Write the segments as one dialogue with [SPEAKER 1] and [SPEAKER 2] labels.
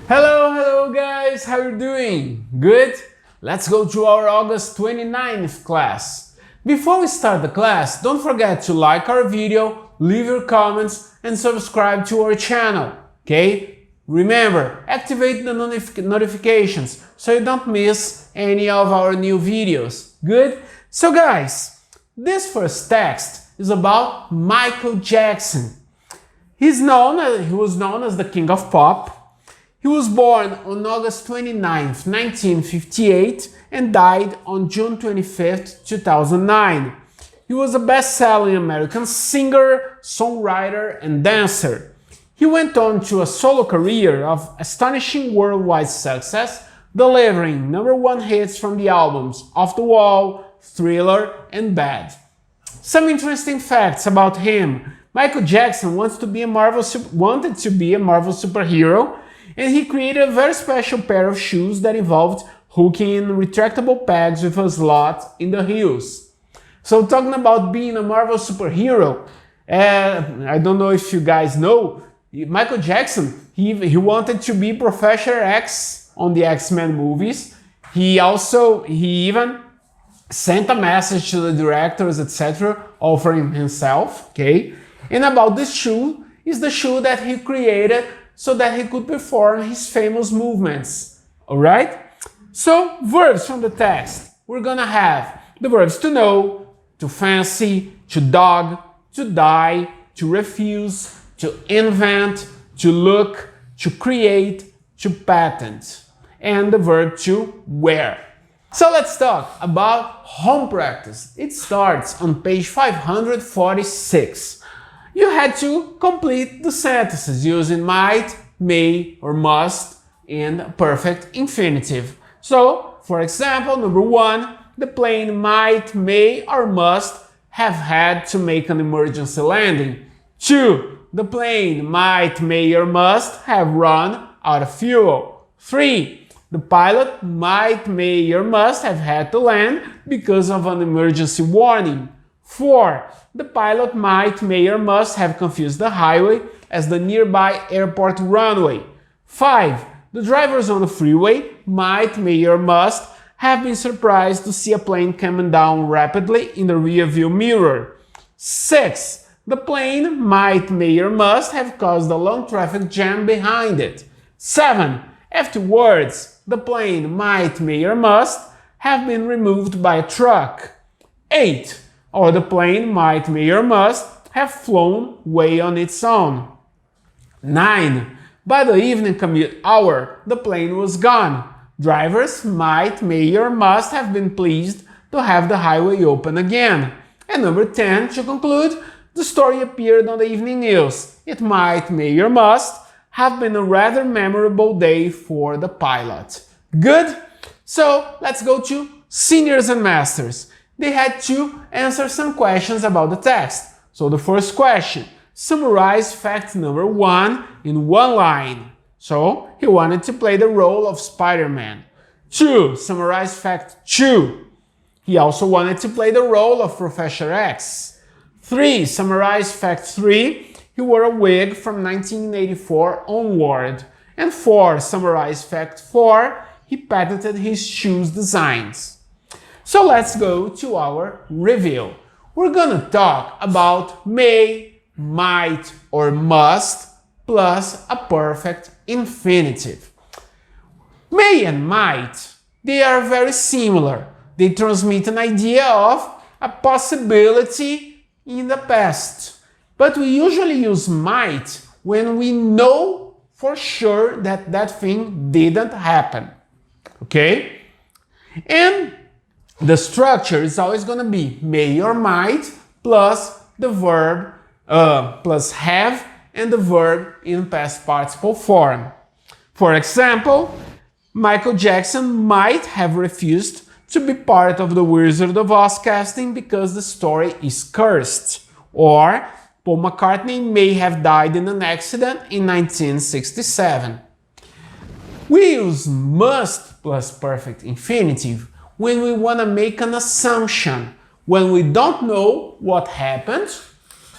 [SPEAKER 1] Hello guys, how you doing? Good? Let's go to our August 29th class. Before we start the class, don't forget to like our video, leave your comments and subscribe to our channel, okay? Remember, activate the notifications so you don't miss any of our new videos. Good? So guys, this first text is about Michael Jackson. He was known as the King of Pop. He was born on August 29th, 1958 and died on June 25th, 2009. He was a best-selling American singer, songwriter, and dancer. He went on to a solo career of astonishing worldwide success, delivering #1 hits from the albums Off the Wall, Thriller, and Bad. Some interesting facts about him. Michael Jackson wanted to be a Marvel superhero, and he created a very special pair of shoes that involved hooking in retractable pegs with a slot in the heels. So talking about being a Marvel superhero, I don't know if you guys know, Michael Jackson, he wanted to be Professor X on the X-Men movies. He even sent a message to the directors, etc., offering himself, okay? And about this shoe is the shoe that he created so that he could perform his famous movements, alright? So, verbs from the text. We're gonna have the verbs to know, to fancy, to dog, to die, to refuse, to invent, to look, to create, to patent, and the verb to wear. So let's talk about home practice. It starts on page 546. You had to complete the sentences using might, may, or must in perfect infinitive. So, for example, #1, the plane might, may, or must have had to make an emergency landing. 2, the plane might, may, or must have run out of fuel. 3, the pilot might, may, or must have had to land because of an emergency warning. 4, the pilot might, may, or must have confused the highway as the nearby airport runway. 5, the drivers on the freeway might, may, or must have been surprised to see a plane coming down rapidly in the rearview mirror. 6, the plane might, may, or must have caused a long traffic jam behind it. 7, afterwards, the plane might, may, or must have been removed by a truck. 8, or the plane might, may, or must have flown way on its own. 9, by the evening commute hour, the plane was gone. Drivers might, may, or must have been pleased to have the highway open again. And number 10, to conclude, the story appeared on the evening news. It might, may, or must have been a rather memorable day for the pilot. Good? So let's go to seniors and masters. They had to answer some questions about the text. So the first question, summarize fact #1 in one line. So he wanted to play the role of Spider-Man. 2, summarize fact 2. He also wanted to play the role of Professor X. 3, summarize fact 3. He wore a wig from 1984 onward. And 4, summarize fact 4. He patented his shoes designs. So let's go to our review. We're gonna talk about may, might, or must plus a perfect infinitive. May and might, they are very similar. They transmit an idea of a possibility in the past. But we usually use might when we know for sure that that thing didn't happen. Okay? And the structure is always going to be may or might plus the verb plus have and the verb in past participle form. For example, Michael Jackson might have refused to be part of the Wizard of Oz casting because the story is cursed. Or Paul McCartney may have died in an accident in 1967. We use must plus perfect infinitive when we want to make an assumption, when we don't know what happened,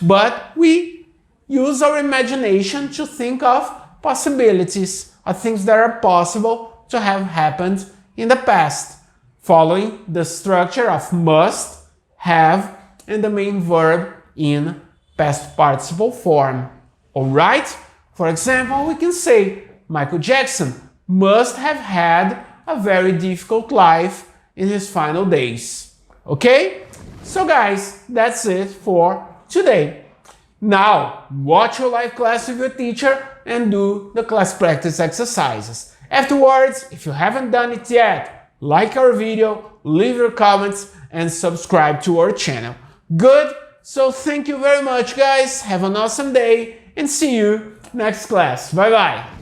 [SPEAKER 1] but we use our imagination to think of possibilities, are things that are possible to have happened in the past, following the structure of must, have, and the main verb in past participle form. Alright? For example, we can say Michael Jackson must have had a very difficult life in his final days. Okay? So guys, that's it for today. Now, watch your live class with your teacher and do the class practice exercises. Afterwards, if you haven't done it yet, like our video, leave your comments, and subscribe to our channel. Good? So thank you very much, guys. Have an awesome day and see you next class. Bye bye.